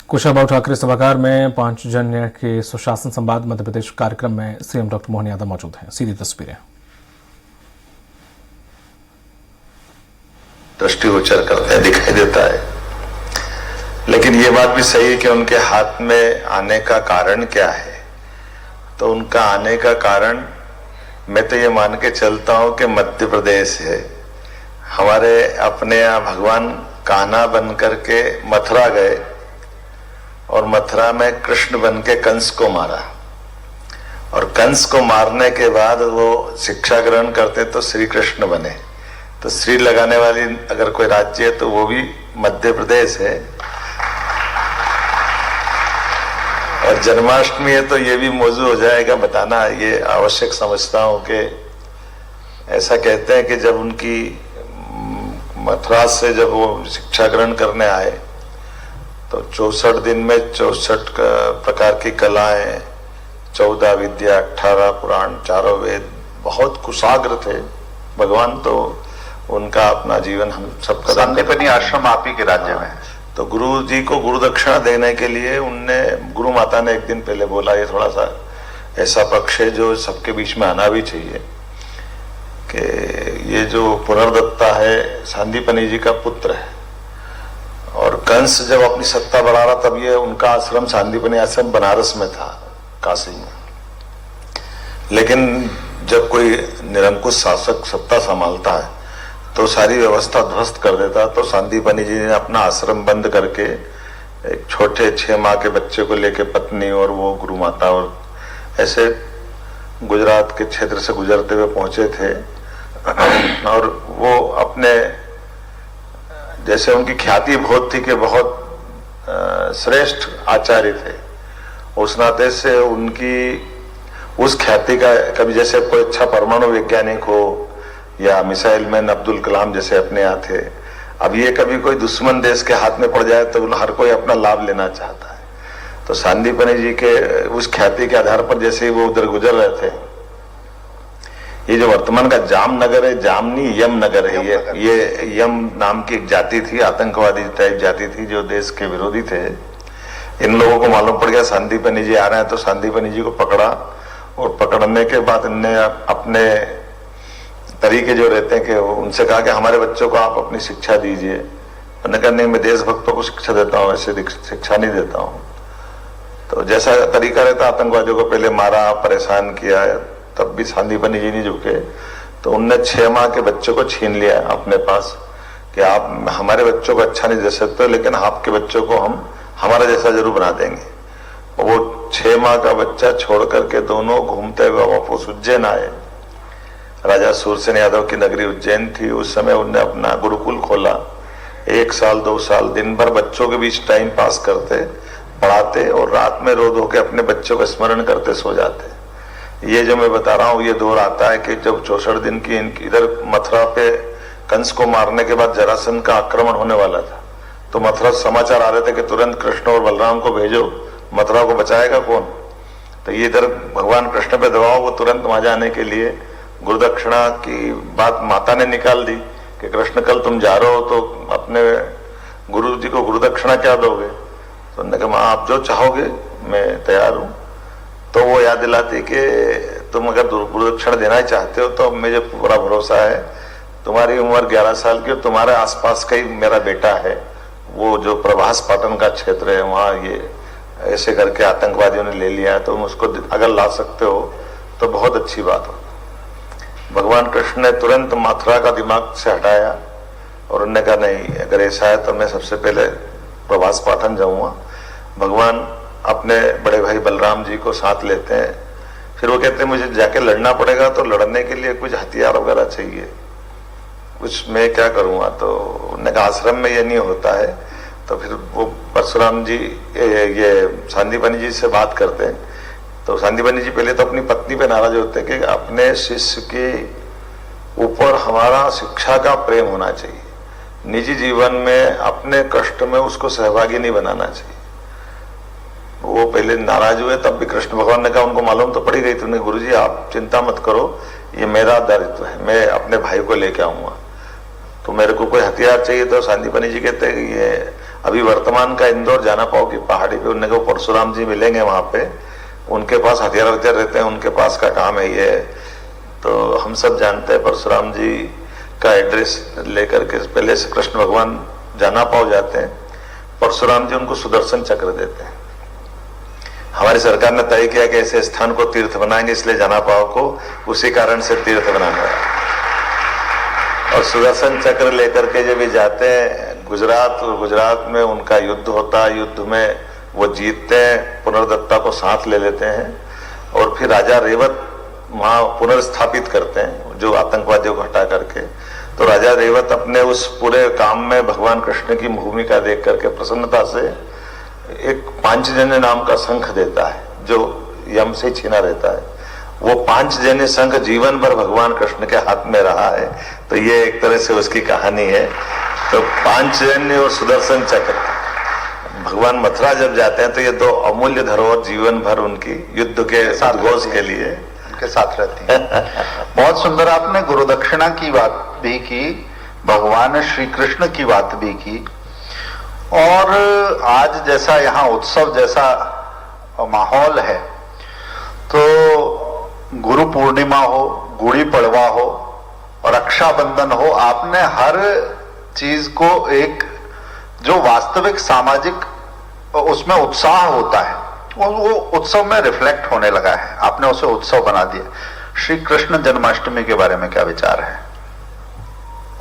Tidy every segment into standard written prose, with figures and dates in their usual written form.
कुशाभाऊ ठाकरे सभागार में पांचजन्य के सुशासन संवाद मध्य प्रदेश कार्यक्रम में सीएम डॉक्टर मोहन यादव मौजूद हैं। सीधी तस्वीरें। दृष्टिगोचर करते हैं, दिखाई देता है, लेकिन ये बात भी सही है कि उनके हाथ में आने का कारण क्या है। तो उनका आने का कारण मैं तो ये मान के चलता हूं कि मध्य प्रदेश है। हमारे अपने यहाँ भगवान कान्हा बन करके मथुरा गए और मथुरा में कृष्ण बन के कंस को मारा, और कंस को मारने के बाद वो शिक्षा ग्रहण करते तो श्री कृष्ण बने। तो श्री लगाने वाली अगर कोई राज्य है तो वो भी मध्य प्रदेश है। और जन्माष्टमी है तो ये भी मौजू हो जाएगा बताना, ये आवश्यक समझता हूं कि ऐसा कहते हैं कि जब उनकी मथुरा से जब वो शिक्षा ग्रहण करने आए तो 64 दिन में 64 प्रकार की कलाएं, 14 विद्या, 18 पुराण, 4 वेद, बहुत कुशाग्र थे भगवान। तो उनका अपना जीवन हम सबका संदीपनी आश्रम आप ही के राज्य में। तो गुरु जी को गुरु दक्षिणा देने के लिए उनने, गुरु माता ने एक दिन पहले बोला ये थोड़ा सा ऐसा पक्ष है जो सबके बीच में आना भी चाहिए कि ये जो पुनर्दत्ता है सांदीपनी जी का पुत्र है, और कंस जब अपनी सत्ता बढ़ा रहा तब ये उनका आश्रम सांदीपनी आश्रम बनारस में था, काशी में। लेकिन जब कोई निरंकुश शासक सत्ता संभालता है तो सारी व्यवस्था ध्वस्त कर देता। तो सांदीपनी जी ने अपना आश्रम बंद करके एक छोटे 6 माह के बच्चे को लेके पत्नी और वो गुरु माता और ऐसे गुजरात के क्षेत्र से गुजरते हुए पहुंचे थे। और वो अपने, जैसे उनकी ख्याति बहुत थी कि बहुत श्रेष्ठ आचार्य थे, उस नाते से उनकी उस ख्याति का कभी, जैसे कोई अच्छा परमाणु वैज्ञानिक हो या मिसाइल मैन अब्दुल कलाम जैसे अपने यहाँ थे, अब ये कभी कोई दुश्मन देश के हाथ में पड़ जाए तो हर कोई अपना लाभ लेना चाहता है। तो सांदीपनी जी के उस ख्याति के आधार पर जैसे वो उधर गुजर रहे थे, ये जो वर्तमान का जामनगर है, जामनी यम नगर है, ये यम नाम की एक जाति थी, आतंकवादी टाइप जाति थी जो देश के विरोधी थे। इन लोगों को मालूम पड़ गया सांदीपनी जी आ रहे हैं, तो सांदीपनी जी को पकड़ा, और पकड़ने के बाद इनने अपने तरीके जो रहते हैं कि उनसे कहा कि हमारे बच्चों को आप अपनी शिक्षा दीजिए। उन्होंने कहा नहीं, मैं देशभक्तों को शिक्षा देता हूँ, ऐसे शिक्षा नहीं देता हूँ। तो जैसा तरीका रहता, आतंकवादियों को पहले मारा, परेशान किया, तब भी सांदीपनी जी नहीं झुके। तो उनने 6 माह के बच्चों को छीन लिया अपने पास कि आप हमारे बच्चों को अच्छा नहीं दे सकते, लेकिन आपके बच्चों को हम हमारा जैसा जरूर बना देंगे। वो 6 माह का बच्चा छोड़ करके दोनों घूमते हुए वापस उज्जैन आए। राजा सूरसेन यादव की नगरी उज्जैन थी उस समय। उनने अपना गुरुकुल खोला, 1 साल 2 साल दिन भर बच्चों के बीच टाइम पास करते, पढ़ाते, और रात में रो धो के अपने बच्चों का स्मरण करते सो जाते। ये जो मैं बता रहा हूँ ये दौर आता है कि जब 64 दिन की इधर मथुरा पे कंस को मारने के बाद जरासंध का आक्रमण होने वाला था, तो मथुरा समाचार आ रहे थे कि तुरंत कृष्ण और बलराम को भेजो, मथुरा को बचाएगा कौन। तो ये इधर भगवान कृष्ण पे दबाव, वो तुरंत वहां जाने के लिए गुरुदक्षिणा की बात माता ने निकाल दी कि कृष्ण कल तुम जा रहे हो तो अपने गुरु जी को गुरुदक्षिणा क्या दोगे। तो उन्होंने कहा माँ आप जो चाहोगे मैं तैयार हूं। तो वो याद दिलाती कि तुम अगर गुरुदक्षिणा देना ही चाहते हो तो मुझे पूरा भरोसा है, तुम्हारी उम्र 11 साल की, तुम्हारे आसपास का ही मेरा बेटा है, वो जो प्रभास पाटन का क्षेत्र है वहाँ ये ऐसे करके आतंकवादियों ने ले लिया, तुम उसको अगर ला सकते हो तो बहुत अच्छी बात हो। भगवान कृष्ण ने तुरंत मथुरा का दिमाग से हटाया और उन्होंने कहा नहीं, अगर ऐसा है तो मैं सबसे पहले प्रभास पाटन जाऊंगा। भगवान अपने बड़े भाई बलराम जी को साथ लेते हैं। फिर वो कहते हैं मुझे जाके लड़ना पड़ेगा, तो लड़ने के लिए कुछ हथियार वगैरह चाहिए, कुछ मैं क्या करूंगा। तो उन्होंने कहा आश्रम में ये नहीं होता है। तो फिर वो परशुराम जी ये सांदीपनी जी से बात करते हैं। तो सांदीपनी जी पहले तो अपनी पत्नी पे नाराज होते हैं कि अपने शिष्य के ऊपर हमारा शिक्षा का प्रेम होना चाहिए, निजी जीवन में अपने कष्ट में उसको सहभागी नहीं बनाना चाहिए। वो पहले नाराज हुए, तब भी कृष्ण भगवान ने कहा, उनको मालूम तो पड़ी गई, तुमने गुरुजी आप चिंता मत करो, ये मेरा दायित्व है, मैं अपने भाई को लेके आऊंगा। तो मेरे को कोई हथियार चाहिए। तो सांदीपनी जी कहते हैं कि ये अभी वर्तमान का इंदौर जाना पाओगे पहाड़ी पे, उनने को परशुराम जी मिलेंगे वहां पे, उनके पास हथियार रहते हैं, उनके पास का काम है ये। तो हम सब जानते हैं परशुराम जी का एड्रेस लेकर के पहले से कृष्ण भगवान जाना पाओ जाते हैं, परशुराम जी उनको सुदर्शन चक्र देते हैं। हमारी सरकार ने तय किया कि ऐसे स्थान को तीर्थ बनाएंगे, इसलिए जाना पाओ को उसी कारण से तीर्थ बनाना है। और सुदर्शन चक्र लेकर के जब भी जाते हैं गुजरात, और गुजरात में उनका युद्ध होता है, युद्ध में वो जीतते हैं, पुनर्दत्ता को साथ ले लेते हैं और फिर राजा रेवत वहां पुनर्स्थापित करते हैं जो आतंकवादियों को हटा करके। तो राजा रेवत अपने उस पूरे काम में भगवान कृष्ण की भूमिका देख करके प्रसन्नता से एक पांचजन्य नाम का शंख देता है जो यम से छीना रहता है। वो पांचजन्य शंख जीवन भर भगवान कृष्ण के हाथ में रहा है। तो ये एक तरह से उसकी कहानी है। तो पांचजन्य और सुदर्शन चक्र, भगवान मथुरा जब जाते हैं तो ये दो अमूल्य धरोहर जीवन भर उनकी युद्ध के उद्घोष के लिए उनके साथ रहती है। बहुत सुंदर आपने गुरु दक्षिणा की बात भी की, भगवान श्री कृष्ण की बात भी की, और आज जैसा यहाँ उत्सव जैसा माहौल है, तो गुरु पूर्णिमा हो, गुड़ी पड़वा हो और रक्षाबंधन हो, आपने हर चीज को एक जो वास्तविक सामाजिक उसमें उत्साह होता है वो उत्सव में रिफ्लेक्ट होने लगा है, आपने उसे उत्सव बना दिया। श्री कृष्ण जन्माष्टमी के बारे में क्या विचार है?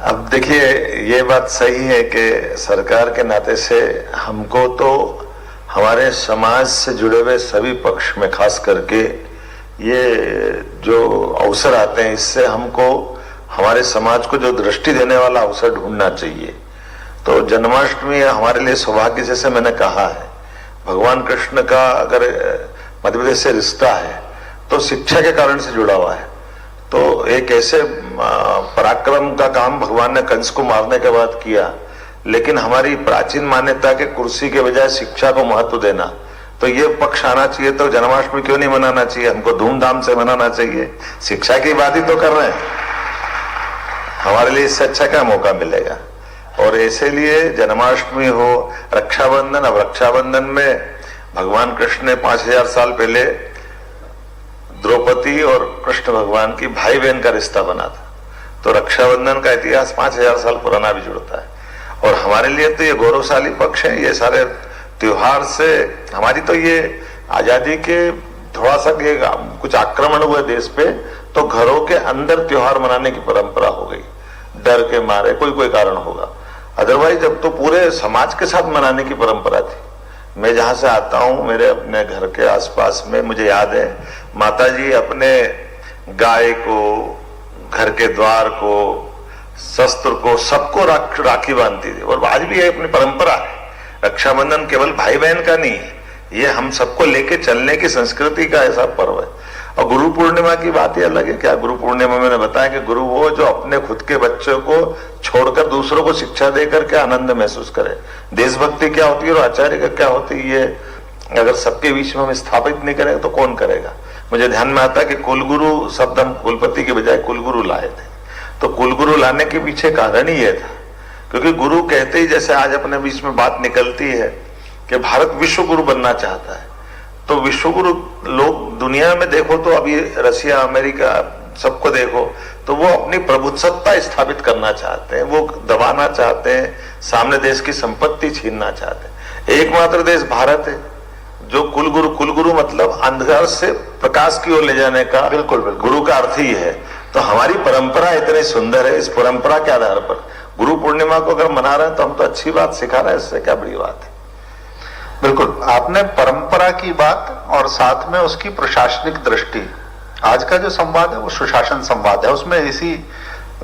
अब देखिए ये बात सही है कि सरकार के नाते से हमको तो हमारे समाज से जुड़े हुए सभी पक्ष में खास करके ये जो अवसर आते हैं इससे हमको हमारे समाज को जो दृष्टि देने वाला अवसर ढूंढना चाहिए। तो जन्माष्टमी हमारे लिए सौभाग्य, जैसे मैंने कहा है, भगवान कृष्ण का अगर मध्य प्रदेश से रिश्ता है तो शिक्षा के कारण से जुड़ा हुआ है। तो एक ऐसे पराक्रम का काम भगवान ने कंस को मारने के बाद किया, लेकिन हमारी प्राचीन मान्यता के कुर्सी के बजाय शिक्षा को महत्व देना, तो ये पक्ष आना चाहिए। तो जन्माष्टमी क्यों नहीं मनाना चाहिए? हमको धूमधाम से मनाना चाहिए। शिक्षा की बात ही तो कर रहे हैं, हमारे लिए इससे अच्छा क्या मौका मिलेगा। और ऐसे लिए जन्माष्टमी हो, रक्षाबंधन, अब रक्षाबंधन में भगवान कृष्ण ने 5000 साल पहले द्रौपदी और कृष्ण भगवान की भाई बहन का रिश्ता बना था। तो रक्षाबंधन का इतिहास 5000 साल पुराना भी जुड़ता है। और हमारे लिए तो ये गौरवशाली पक्ष है। ये सारे त्योहार से हमारी तो ये आजादी के थोड़ा सा ये कुछ आक्रमण हुए देश पे, तो घरों के अंदर त्योहार मनाने की परंपरा हो गई, डर के मारे, कोई कारण होगा। अदरवाइज जब तो पूरे समाज के साथ मनाने की परंपरा थी। मैं जहां से आता हूं, मेरे अपने घर के आसपास में मुझे याद है माता जी अपने गाय को, घर के द्वार को, शस्त्र को, सबको राखी बांधती थी। और आज भी ये अपनी परंपरा है। रक्षाबंधन केवल भाई बहन का नहीं है, ये हम सबको लेके चलने की संस्कृति का ऐसा पर्व है। और गुरु पूर्णिमा की बात ही अलग है। क्या गुरु पूर्णिमा मैंने बताया कि गुरु वो जो अपने खुद के बच्चों को छोड़कर दूसरों को शिक्षा देकर के आनंद महसूस करे। देशभक्ति क्या होती है और आचार्य का क्या होती है, ये अगर सबके बीच में हम स्थापित नहीं करेंगे तो कौन करेगा। मुझे ध्यान में आता है कि कुलगुरु शब्द हम कुलपति के बजाय कुलगुरु लाए थे। तो कुलगुरु लाने के पीछे कारण ही ये था, क्योंकि गुरु कहते ही जैसे आज अपने बीच में बात निकलती है कि भारत विश्व गुरु बनना चाहता है। तो विश्वगुरु लोग दुनिया में देखो तो अभी रसिया, अमेरिका, सबको देखो तो वो अपनी प्रभुसत्ता स्थापित करना चाहते हैं, वो दबाना चाहते हैं, सामने देश की संपत्ति छीनना चाहते हैं। एकमात्र देश भारत है जो कुलगुरु मतलब अंधकार से प्रकाश की ओर ले जाने का बिल्कुल गुरु का अर्थ ही है। तो हमारी परंपरा इतनी सुंदर है, इस परंपरा के आधार पर गुरु पूर्णिमा को अगर मना रहे हैं तो हम तो अच्छी बात सिखा रहे हैं, इससे क्या बड़ी बात है। बिल्कुल, आपने परंपरा की बात और साथ में उसकी प्रशासनिक दृष्टि, आज का जो संवाद है वो सुशासन संवाद है, उसमें इसी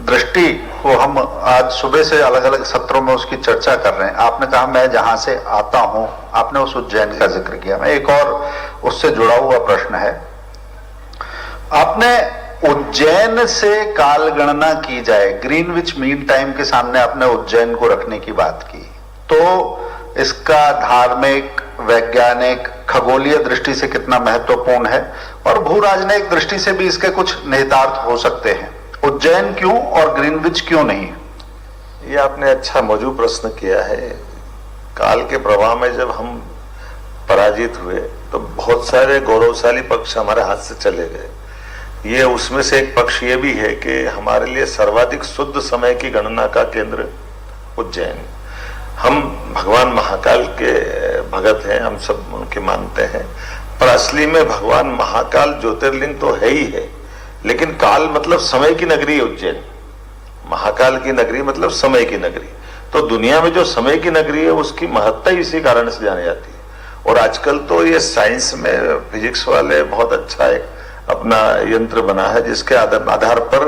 दृष्टि को हम आज सुबह से अलग अलग सत्रों में उसकी चर्चा कर रहे हैं। आपने कहा मैं जहां से आता हूं, आपने उस उज्जैन का जिक्र किया। मैं एक और उससे जुड़ा हुआ प्रश्न है, आपने उज्जैन से काल गणना की जाए, ग्रीनविच मीन टाइम के सामने आपने उज्जैन को रखने की बात की, तो इसका धार्मिक, वैज्ञानिक, खगोलीय दृष्टि से कितना महत्वपूर्ण है और भू राजनयिक दृष्टि से भी इसके कुछ निहितार्थ हो सकते हैं। उज्जैन क्यों और ग्रीनविच क्यों नहीं? ये आपने अच्छा मौजूद प्रश्न किया है। काल के प्रभाव में जब हम पराजित हुए तो बहुत सारे गौरवशाली पक्ष हमारे हाथ से चले गए। ये उसमें से एक पक्ष ये भी है कि हमारे लिए सर्वाधिक शुद्ध समय की गणना का केंद्र उज्जैन। हम भगवान महाकाल के भगत हैं, हम सब उनके मानते हैं, पर असली में भगवान महाकाल ज्योतिर्लिंग तो है ही है, लेकिन काल मतलब समय की नगरी है उज्जैन। महाकाल की नगरी मतलब समय की नगरी। तो दुनिया में जो समय की नगरी है उसकी महत्ता इसी कारण से जानी जाती है। और आजकल तो ये साइंस में फिजिक्स वाले बहुत अच्छा एक अपना यंत्र बना है जिसके आधार पर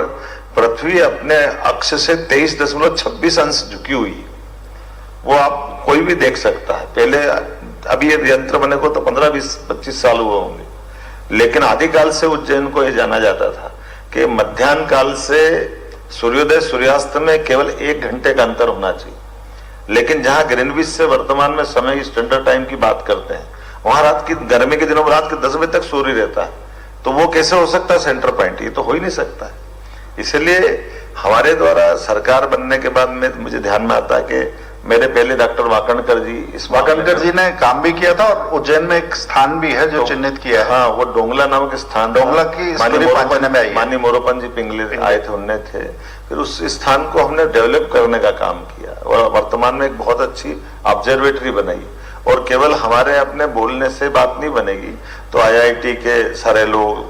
पृथ्वी अपने अक्ष से 23.26 अंश झुकी हुई है। वो आप कोई भी देख सकता है। पहले अभी ये यंत्र बने को तो 15, 20, 25 साल हुए होंगे, लेकिन आदिकाल से उज्जैन को यह जाना जाता था कि मध्याह्न काल से सूर्योदय सूर्यास्त में केवल 1 घंटे का अंतर होना चाहिए। लेकिन जहां ग्रीनविच से वर्तमान में समय स्टैंडर्ड टाइम की बात करते हैं, वहां रात की गर्मी के दिनों में रात के 10 बजे तक सूर्य रहता है। तो वो कैसे हो सकता है सेंटर पॉइंट? ये तो हो ही नहीं सकता है। इसलिए हमारे द्वारा सरकार बनने के बाद में मुझे ध्यान में आता है कि मेरे पहले डॉक्टर वाकणकर जी ने काम भी किया था और उज्जैन में एक स्थान भी है जो चिन्हित किया है। हाँ, वो डोंगला नामक स्थान, डोंगला की माननीय मोरोपन जी पिंगले आए थे, उनने थे। फिर उस स्थान को हमने डेवलप करने का काम किया और वर्तमान में एक बहुत अच्छी ऑब्जर्वेटरी बनाई। और केवल हमारे अपने बोलने से बात नहीं बनेगी, तो IIT के सारे लोग,